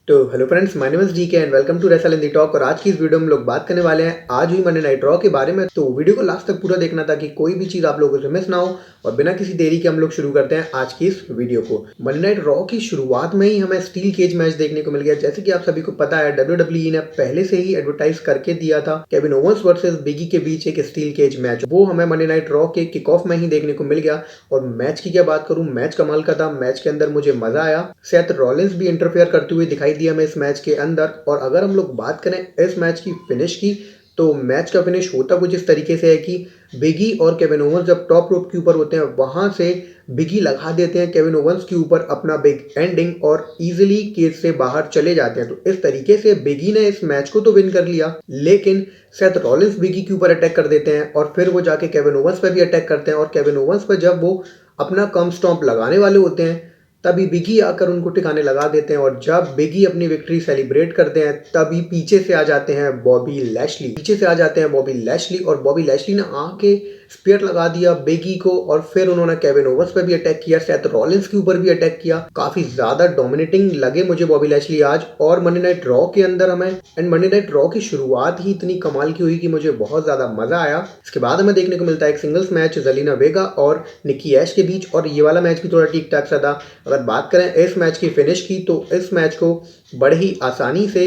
तो hello friends, my name is DK and welcome to wrestle in the talk. और आज की इस वीडियो में हम लोग बात करने वाले हैं आज हुई मंडे नाइट रॉ के बारे में। तो वीडियो को लास्ट तक पूरा देखना ताकि कोई भी चीज आप लोगों से मिस ना हो। और बिना किसी देरी के हम लोग शुरू करते हैं आज की इस वीडियो को। मंडे नाइट रॉ की शुरुआत में ही हमें स्टील केज मैच देखने को मिल गया। जैसे कि आप सभी को पता है, WWE ने पहले से ही एडवर्टाइज करके दिया था केविन ओवेंस वर्सेस बिगी के बीच एक स्टील केज मैच। वो हमें मंडे नाइट रॉ के किक ऑफ में ही देखने को मिल गया। और मैच की क्या बात करूं, मैच कमाल का था। मैच के अंदर मुझे मजा आया। सेथ रॉलिंस भी इंटरफेयर करते हुए दिखाई दिया हमें इस मैच के अंदर। और अगर हम लोग बात करें इस मैच की फिनिश की, तो मैच का फिनिश होता कुछ इस तरीके से है कि बिगी और केविन ओवेंस जब टॉप रोप के ऊपर होते हैं, वहां से बिगी लगा देते हैं केविन ओवेंस के ऊपर अपना बिग एंडिंग और इजीली केज से बाहर चले जाते हैं। तो इस तरीके से बिगी ने इस मैच को तो विन कर लिया, लेकिन सेथ रॉलिंस बिगी के ऊपर अटैक कर देते हैं और फिर वो जाके केविन ओवेंस पे भी अटैक करते हैं। और केविन ओवेंस पे जब वो अपना कम स्टॉम्प लगाने वाले होते हैं, तभी बिगी आकर उनको ठिकाने लगा देते हैं। और जब बिगी अपनी विक्ट्री सेलिब्रेट करते हैं, तभी पीछे से आ जाते हैं बॉबी लैशली। और बॉबी लैशली ने आके स्पीयर लगा दिया बिगी को। और फिर उन्होंने केविन ओवेंस पे भी अटैक किया, सेथ रॉलिंस के ऊपर भी अटैक किया। काफी ज्यादा डोमिनेटिंग लगे मुझे बॉबी लैशली आज और मंडे नाइट रॉ के अंदर हमें। एंड मंडे नाइट रॉ की शुरुआत ही इतनी कमाल की हुई कि मुझे बहुत ज्यादा मजा आया। इसके बाद हमें देखने को मिलता है एक सिंगल्स मैच जेलिना वेगा और निकी ऐश के बीच। और ये वाला मैच भी थोड़ा ठीक ठाक सा था। अगर बात करें इस मैच की फिनिश की, तो इस मैच को बड़े ही आसानी से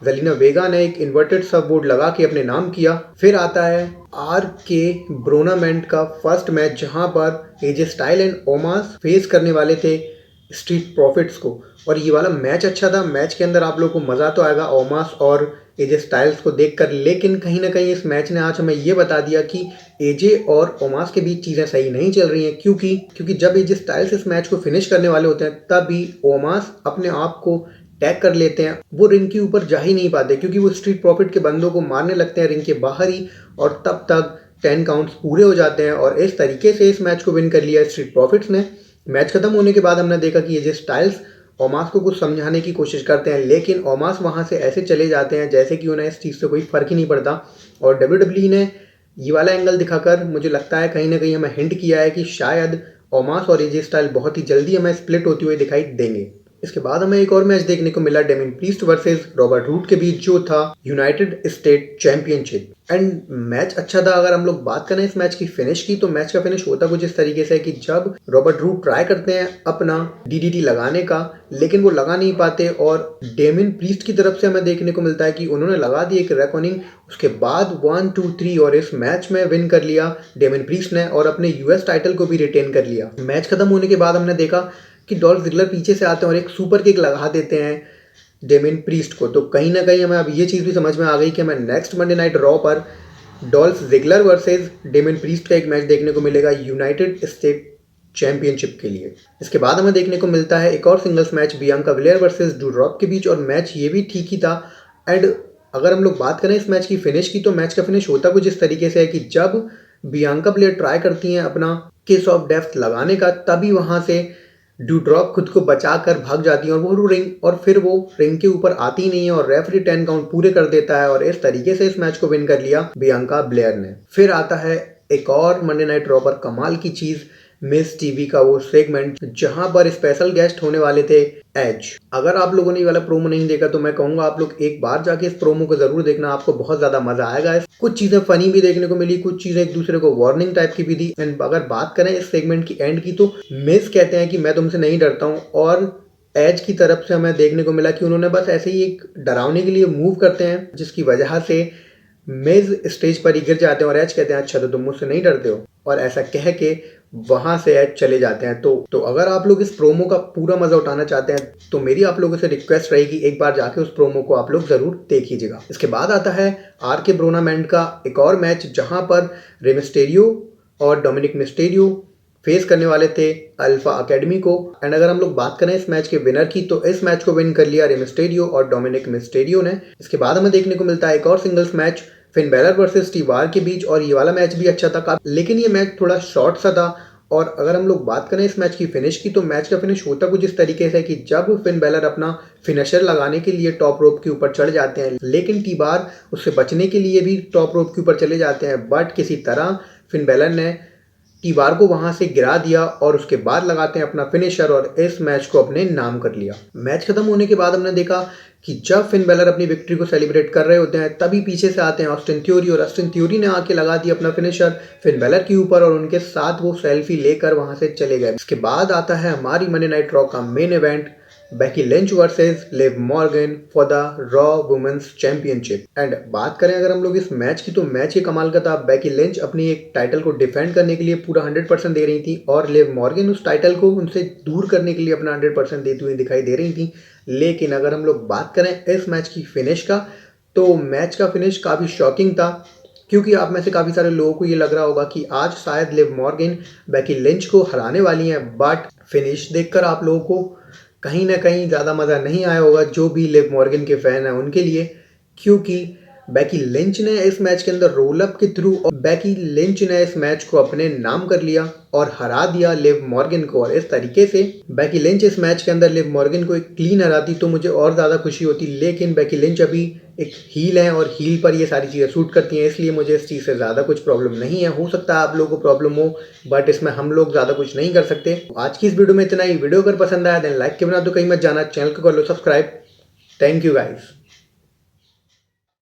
जेलिना वेगा ने एक इन्वर्टेड सब बोर्ड लगा के अपने नाम किया। फिर आता है आर के ब्रोनामेंट का फर्स्ट मैच, जहां पर एजे स्टाइल एंड ओमास फेस करने वाले थे स्ट्रीट प्रॉफिट्स को। और ये वाला मैच अच्छा था। मैच के अंदर आप लोगों को मजा तो आएगा ओमास और एजे स्टाइल्स को देखकर, लेकिन कहीं ना कहीं इस मैच ने आज हमें ये बता दिया कि एजे और ओमास के बीच चीजें सही नहीं चल रही हैं। क्योंकि जब एजे स्टाइल्स इस मैच को फिनिश करने वाले होते हैं, तभी ओमास अपने आप को टैग कर लेते हैं। वो रिंग के ऊपर जा ही नहीं पाते क्योंकि वो स्ट्रीट प्रॉफिट के बंदों को मारने लगते हैं रिंग के बाहर ही। और तब तक 10 काउंट्स पूरे हो जाते हैं और इस तरीके से इस मैच को विन कर लिया स्ट्रीट प्रॉफिट्स ने। मैच खत्म होने के बाद हमने देखा कि एजे स्टाइल्स ओमास को कुछ समझाने की कोशिश करते हैं, लेकिन ओमास वहां से ऐसे चले जाते हैं जैसे कि उन्हें इस चीज़ से कोई फर्क ही नहीं पड़ता। और WWE ने ये वाला एंगल दिखाकर मुझे लगता है कहीं ना कहीं हमें हिंट किया है कि शायद ओमास और एजे स्टाइल बहुत ही जल्दी हमें स्प्लिट होती हुई दिखाई देंगे। इसके बाद हमें एक और मैच देखने को मिला Damian Priest versus Robert Roode के बीच, जो था United State championship. And match अच्छा था। अगर हम लोग बात करें इस मैच की फिनिश की, तो मैच का फिनिश होता कुछ इस तरीके से है कि जब रॉबर्ट रूट ट्राई करते हैं अपना DDT लगाने का, लेकिन वो लगा नहीं पाते। और डेमिन प्रीस्ट की तरफ से हमें देखने को मिलता है कि उन्होंने लगा दी एक रेकॉर्डिंग। उसके बाद 1 2 3 और इस मैच में विन कर लिया डेमिन प्रीस्ट ने और अपने US टाइटल को भी रिटेन कर लिया। मैच खत्म होने के बाद हमने देखा कि डॉल्फ जिगलर पीछे से आते हैं और एक सुपर किक लगा देते हैं डेमिन प्रीस्ट को। तो कहीं ना कहीं हमें अब ये चीज़ भी समझ में आ गई कि हमें नेक्स्ट मंडे नाइट रॉ पर Dolph Ziggler versus Damian Priest का एक मैच देखने को मिलेगा यूनाइटेड स्टेट चैंपियनशिप के लिए। इसके बाद हमें देखने को मिलता है एक और singles match Bianca Belair versus Doudrop के बीच। और मैच ये भी ठीक ही था। एंड अगर हम लोग बात करें इस मैच की फिनिश की, तो मैच का फिनिश होता कुछ इस तरीके से है कि जब बियांका बिलेयर ट्राई करती हैं अपना किस ऑफ डेथ लगाने का, तभी वहां से ड्यूड्रॉप खुद को बचाकर भाग जाती है और फिर वो रिंग के ऊपर आती नहीं है और रेफरी 10 काउंट पूरे कर देता है। और इस तरीके से इस मैच को विन कर लिया बियांका ब्लेयर ने। फिर आता है एक और मंडे नाइट रॉ पर कमाल की चीज, मिस टीवी का वो सेगमेंट जहां पर स्पेशल गेस्ट होने वाले थे एज। अगर आप लोगों ने ये वाला प्रोमो नहीं देखा तो मैं कहूंगा आप लोग एक बार जाके इस प्रोमो को जरूर देखना, आपको बहुत ज्यादा मजा आएगा। कुछ चीजें फनी भी देखने को मिली, कुछ चीजें एक दूसरे को वार्निंग टाइप की भी दी। एंड अगर बात करें इस सेगमेंट की एंड की, तो मिस कहते हैं कि मैं तुमसे नहीं डरता हूँ। और एज की तरफ से हमें देखने को मिला कि उन्होंने बस ऐसे ही एक डरावने के लिए मूव करते हैं, जिसकी वजह से मिज स्टेज पर ही गिर जाते हैं और एज कहते हैं अच्छा तो तुम मुझसे नहीं डरते हो, और ऐसा कह के वहां से एज चले जाते हैं। तो अगर आप लोग इस प्रोमो का पूरा मजा उठाना चाहते हैं, तो मेरी आप लोगों से रिक्वेस्ट रहेगी एक बार जाके उस प्रोमो को आप लोग जरूर देखिएगा। इसके बाद आता है आर के ब्रोनामेंट का एक और मैच, जहां पर रे मिस्टेरियो और डोमिनिक मिस्टेरियो फेस करने वाले थे अल्फा अकेडमी को। एंड अगर हम लोग बात करें इस मैच के विनर की, तो इस मैच को विन कर लिया रे मिस्टेरियो और डोमिनिक मिस्टेरियो ने। इसके बाद हमें देखने को मिलता है एक और singles match Finn Balor versus Steve R के बीच। और ये वाला मैच भी अच्छा था, लेकिन ये मैच थोड़ा शॉर्ट सा था। और अगर हम लोग बात करें इस मैच की फिनिश की, तो मैच का फिनिश होता कुछ इस तरीके से कि जब फिन बैलर अपना फिनिशर लगाने के लिए टॉप रोप के ऊपर चढ़ जाते हैं, लेकिन टी बार उससे बचने के लिए भी टॉप रोप के ऊपर चले जाते हैं, बट किसी तरह फिन बैलर ने टीबार को वहां से गिरा दिया और उसके बाद लगाते हैं अपना फिनिशर और इस मैच को अपने नाम कर लिया। मैच खत्म होने के बाद हमने देखा कि जब फिन बेलर अपनी विक्ट्री को सेलिब्रेट कर रहे होते हैं तभी पीछे से आते हैं ऑस्टिन थ्योरी और ऑस्टिन थ्योरी ने आके लगा दिया अपना फिनिशर फिन बेलर के ऊपर और उनके साथ वो सेल्फी लेकर वहां से चले गए। इसके बाद आता है हमारी मंडे नाइट रॉ का main event, Becky Lynch versus Liv Morgan for the Raw women's championship. And बात करें अगर हम लोग इस मैच की तो मैच ये कमाल का था। बेकी लिंच अपनी एक टाइटल को डिफेंड करने के लिए पूरा 100% दे रही थी और लिव मॉर्गन उस टाइटल को उनसे दूर करने के लिए अपना 100% देती हुई दिखाई दे रही थी। लेकिन अगर हम लोग बात करें इस मैच की फिनिश का तो मैच का फिनिश काफ़ी शॉकिंग था, क्योंकि आप में से काफ़ी सारे लोगों को ये लग रहा होगा कि आज शायद लिव मॉर्गन बेकी लिंच को हराने वाली हैं, बट फिनिश देखकर आप लोगों को कहीं ना कहीं ज़्यादा मज़ा नहीं आया होगा जो भी लिव मॉर्गन के फ़ैन हैं उनके लिए, क्योंकि बेकी लिंच ने इस मैच के अंदर रोल अप के थ्रू और बेकी लिंच ने इस मैच को अपने नाम कर लिया और हरा दिया लिव मॉर्गन को। और इस तरीके से बेकी लिंच इस मैच के अंदर लिव मॉर्गन को एक क्लीन हराती तो मुझे और ज़्यादा खुशी होती, लेकिन बेकी लिंच अभी एक हील है और हील पर ये सारी चीज़ें सूट करती हैं, इसलिए मुझे इस चीज़ से ज़्यादा कुछ प्रॉब्लम नहीं है। हो सकता है आप लोगों को प्रॉब्लम हो, बट इसमें हम लोग ज़्यादा कुछ नहीं कर सकते। आज की इस वीडियो में इतना ही। वीडियो अगर पसंद आया देन लाइक के बिना तो कहीं मत जाना, चैनल को कर लो सब्सक्राइब। Thank you guys.